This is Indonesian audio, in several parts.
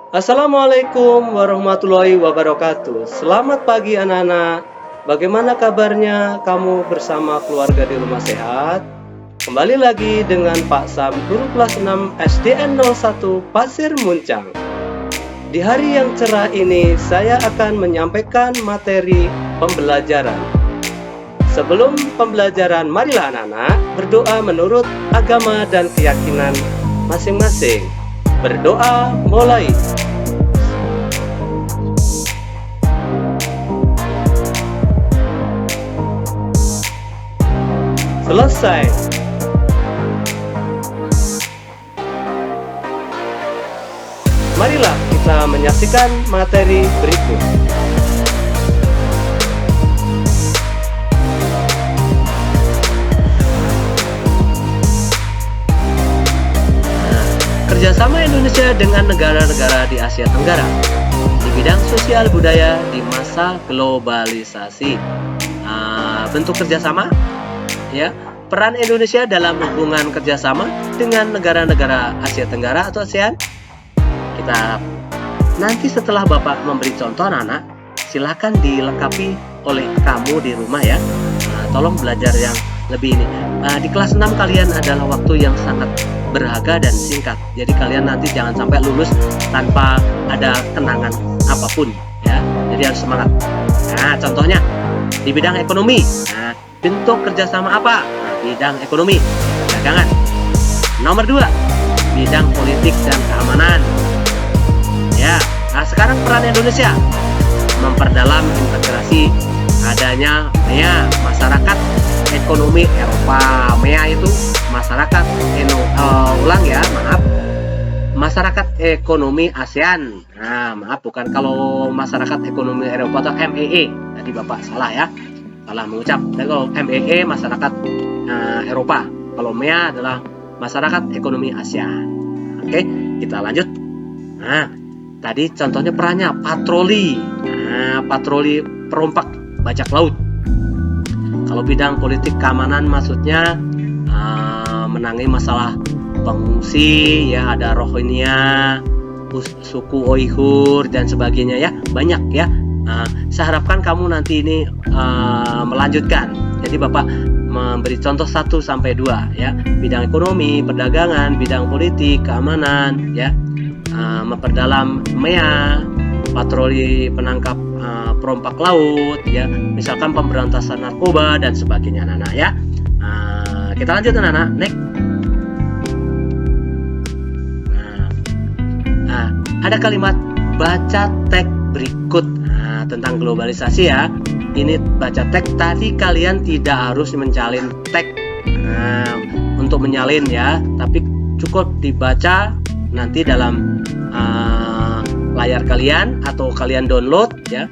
Assalamualaikum warahmatullahi wabarakatuh. Selamat pagi anak-anak. Bagaimana kabarnya? Kamu bersama keluarga di rumah sehat? Kembali lagi dengan Pak Sam, guru kelas 6 SDN 01 Pasir Muncang. Di hari yang cerah ini, saya akan menyampaikan materi pembelajaran. Sebelum pembelajaran, marilah anak-anak berdoa menurut agama dan keyakinan masing-masing. Berdoa mulai. Selesai. Marilah kita menyaksikan materi berikut. Kerjasama Indonesia dengan negara-negara di Asia Tenggara di bidang sosial budaya di masa globalisasi. Bentuk kerjasama, ya, peran Indonesia dalam hubungan kerjasama dengan negara-negara Asia Tenggara atau ASEAN. Kita nanti setelah Bapak memberi contoh anak-anak, silakan dilengkapi oleh kamu di rumah ya. Tolong belajar yang lebih ini. Di kelas 6 kalian adalah waktu yang sangat berharga dan singkat. Jadi kalian nanti jangan sampai lulus tanpa ada kenangan apapun ya. Jadi harus semangat. Nah, contohnya di bidang ekonomi. Nah, bentuk kerjasama apa? Nah, bidang ekonomi, perdagangan. Nomor 2, bidang politik dan keamanan. Ya, sekarang peran Indonesia memperdalam integrasi adanya MEA, Masyarakat Ekonomi Eropa. MEA itu masyarakat Masyarakat Ekonomi ASEAN. Nah, maaf, bukan kalau Masyarakat Ekonomi Eropa atau MEE. Tadi Bapak salah ya, salah mengucap. Tapi kalau MEE Masyarakat Eropa, kalau MEA adalah Masyarakat Ekonomi ASEAN. Oke, kita lanjut. Nah, tadi contohnya perannya patroli. Nah, patroli perompak bajak laut. Kalau bidang politik keamanan maksudnya menangani masalah pengungsi ya, ada Rohingya, suku Uighur dan sebagainya ya, banyak ya. Saya harapkan kamu nanti ini melanjutkan. Jadi Bapak memberi contoh 1 sampai 2 ya. Bidang ekonomi, perdagangan, bidang politik, keamanan ya. Memperdalam MEA, patroli penangkap perompak laut ya, misalkan pemberantasan narkoba dan sebagainya anak-anak ya. Kita lanjut anak-anak, next. Ada kalimat baca teks berikut tentang globalisasi ya. Ini baca teks, tadi kalian tidak harus mencalin teks untuk menyalin ya, tapi cukup dibaca nanti dalam layar kalian atau kalian download ya.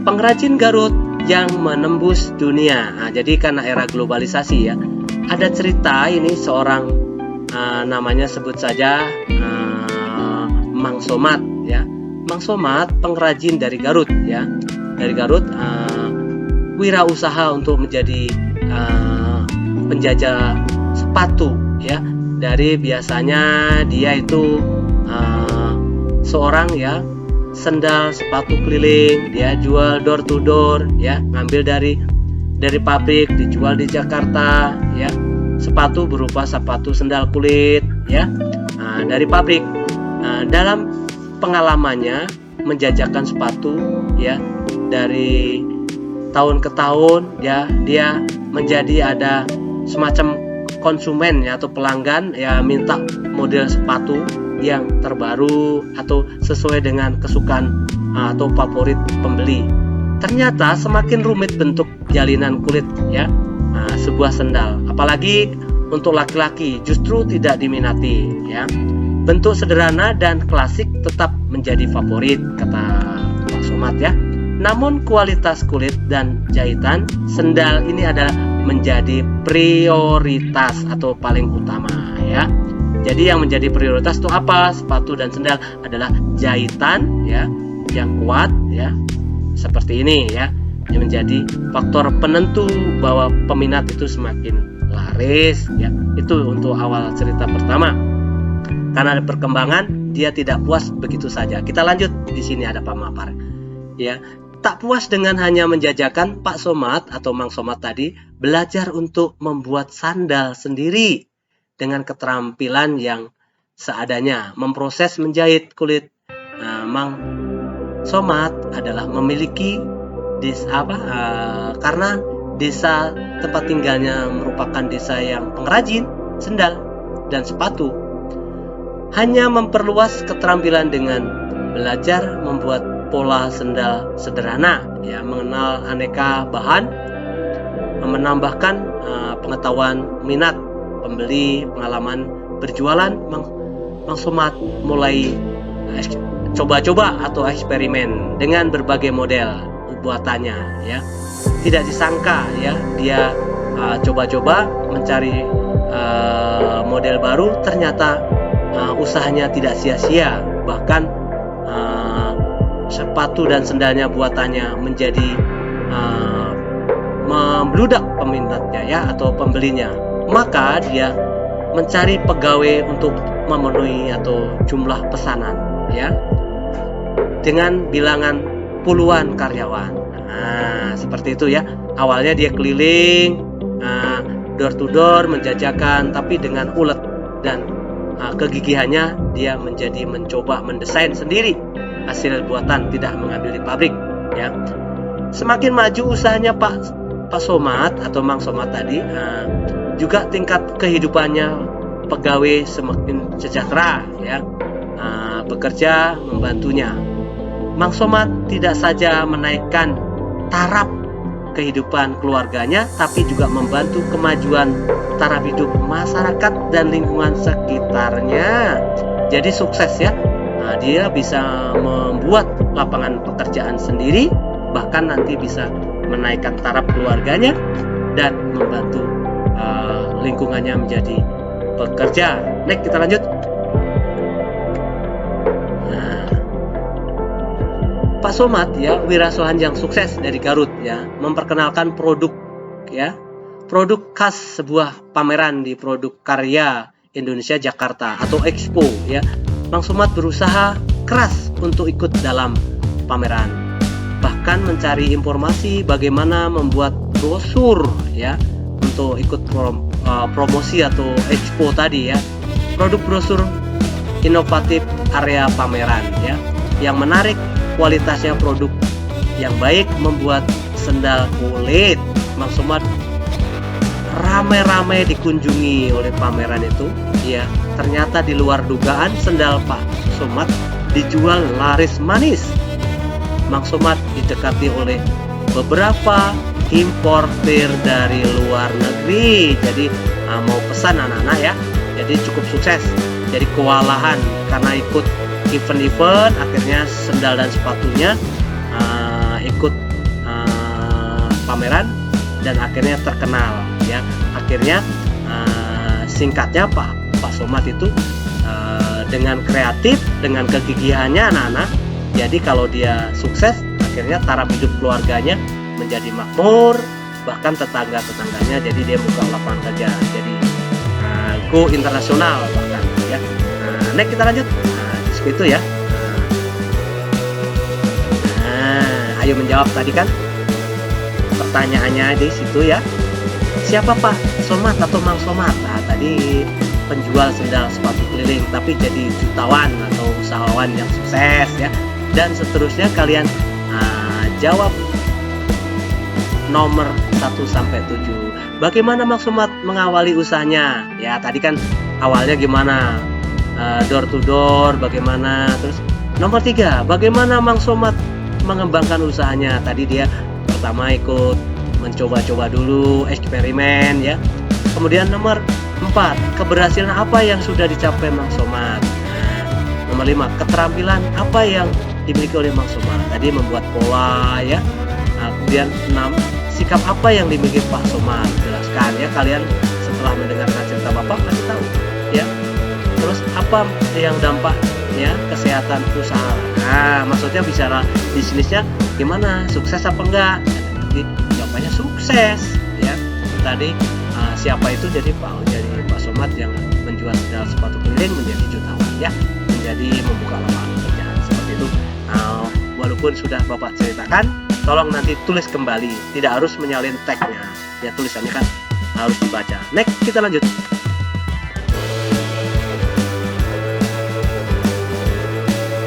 Pengrajin Garut yang menembus dunia. Jadi karena era globalisasi ya, ada cerita ini seorang namanya sebut saja Mang Somat ya. Mang Somat pengrajin dari Garut ya. Dari Garut wirausaha untuk menjadi penjajah sepatu ya. Dari biasanya dia itu seorang ya, sendal sepatu keliling, dia jual door to door ya, ngambil dari pabrik dijual di Jakarta ya. Sepatu berupa sepatu sendal kulit ya, dari pabrik. Dalam pengalamannya menjajakan sepatu ya, dari tahun ke tahun ya, dia menjadi ada semacam konsumen ya, atau pelanggan ya, minta model sepatu yang terbaru atau sesuai dengan kesukaan atau favorit pembeli. Ternyata semakin rumit bentuk jalinan kulit ya, sebuah sendal, apalagi untuk laki-laki justru tidak diminati ya. Bentuk sederhana dan klasik tetap menjadi favorit, kata Pak Somat ya. Namun kualitas kulit dan jahitan sendal ini adalah menjadi prioritas atau paling utama ya. Jadi yang menjadi prioritas itu apa? Sepatu dan sendal adalah jahitan ya, yang kuat ya, seperti ini ya, yang menjadi faktor penentu bahwa peminat itu semakin laris ya. Itu untuk awal cerita pertama. Karena ada perkembangan dia tidak puas begitu saja. Kita lanjut, di sini ada pamapar. Ya, tak puas dengan hanya menjajakan, Pak Somad atau Mang Somad tadi belajar untuk membuat sandal sendiri dengan keterampilan yang seadanya, memproses menjahit kulit. Nah, Mang Somad adalah memiliki karena desa tempat tinggalnya merupakan desa yang pengrajin sendal dan sepatu. Hanya memperluas keterampilan dengan belajar membuat pola sendal sederhana, ya, mengenal aneka bahan, menambahkan pengetahuan minat pembeli, pengalaman berjualan. Mang Somad mulai coba-coba atau eksperimen dengan berbagai model buatannya, ya. Tidak disangka, ya, dia coba-coba mencari model baru, ternyata usahanya tidak sia-sia. Bahkan sepatu dan sendalnya buatannya menjadi membludak peminatnya, ya, atau pembelinya. Maka dia mencari pegawai untuk memenuhi atau jumlah pesanan, ya, dengan bilangan puluhan karyawan. Nah, seperti itu, ya. Awalnya dia keliling door to door menjajakan, tapi dengan ulet dan kegigihannya dia mencoba mendesain sendiri hasil buatan, tidak mengambil di pabrik, ya. Semakin maju usahanya Pak Somad atau Mang Somad tadi, juga tingkat kehidupannya pegawai semakin sejahtera, ya. Bekerja membantunya. Mang Somad tidak saja menaikkan taraf kehidupan keluarganya, tapi juga membantu kemajuan taraf hidup masyarakat dan lingkungan sekitarnya. Jadi sukses, ya. Dia bisa membuat lapangan pekerjaan sendiri, bahkan nanti bisa menaikkan taraf keluarganya dan membantu lingkungannya menjadi pekerja. Next, kita lanjut. Pak Somad, ya, wirausahawan yang sukses dari Garut, ya, memperkenalkan produk, ya, produk khas sebuah pameran di Produk Karya Indonesia Jakarta atau Expo, ya. Mang Somad berusaha keras untuk ikut dalam pameran, bahkan mencari informasi bagaimana membuat brosur, ya, untuk ikut promosi atau Expo tadi, ya. Produk brosur inovatif area pameran, ya, yang menarik, kualitasnya produk yang baik, membuat sendal kulit. Mang Somad ramai-ramai dikunjungi oleh pameran itu, ya. Ternyata di luar dugaan sendal Pak Somad dijual laris manis. Mang Somad didekati oleh beberapa importer dari luar negeri. Jadi mau pesan anak-anak, ya. Jadi cukup sukses. Jadi kewalahan karena ikut event-event, akhirnya sendal dan sepatunya ikut pameran dan akhirnya terkenal, ya. Akhirnya singkatnya Pak Somad itu dengan kreatif, dengan kegigihannya anak-anak, jadi kalau dia sukses, akhirnya taraf hidup keluarganya menjadi makmur, bahkan tetangga-tetangganya, jadi dia buka lapangan kerja, jadi go internasional bahkan, ya. Next, kita lanjut. Itu, ya. Ayo menjawab tadi kan pertanyaannya di situ, ya. Siapa Pak Somad atau Mang Somad? Tadi penjual sendal sepatu keliling, tapi jadi jutawan atau usahawan yang sukses, ya. Dan seterusnya kalian jawab nomor 1 sampai 7. Bagaimana Mang Somad mengawali usahanya? Ya, tadi kan awalnya gimana? Door to door, bagaimana? Terus nomor 3, bagaimana Mang Somad mengembangkan usahanya? Tadi dia pertama ikut mencoba-coba dulu, eksperimen, ya. Kemudian nomor 4, keberhasilan apa yang sudah dicapai Mang Somad? Nomor 5, keterampilan apa yang dimiliki oleh Mang Somad? Tadi membuat pola, ya. Kemudian 6, sikap apa yang dimiliki Pak Somad? Jelaskan, ya. Kalian setelah mendengarkan cerita Bapak kasih tahu, ya. Terus apa yang dampaknya kesehatan usaha? Maksudnya bicara bisnisnya gimana, sukses apa enggak? Jadi jawabannya sukses, ya. Tadi siapa itu jadi Pak Somad yang menjual sendal sepatu keliling menjadi jutawan, ya. menjadi membuka lapangan pekerjaan seperti itu. Nah, walaupun sudah Bapak ceritakan, tolong nanti tulis kembali, tidak harus menyalin tagnya ya, tulisannya kan harus dibaca. Next, kita lanjut.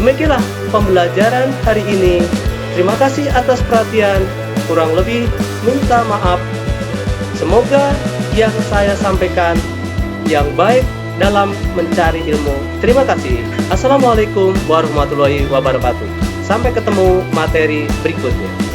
Demikianlah pembelajaran hari ini. Terima kasih atas perhatian. Kurang lebih minta maaf. Semoga yang saya sampaikan yang baik dalam mencari ilmu. Terima kasih. Assalamualaikum warahmatullahi wabarakatuh. Sampai ketemu materi berikutnya.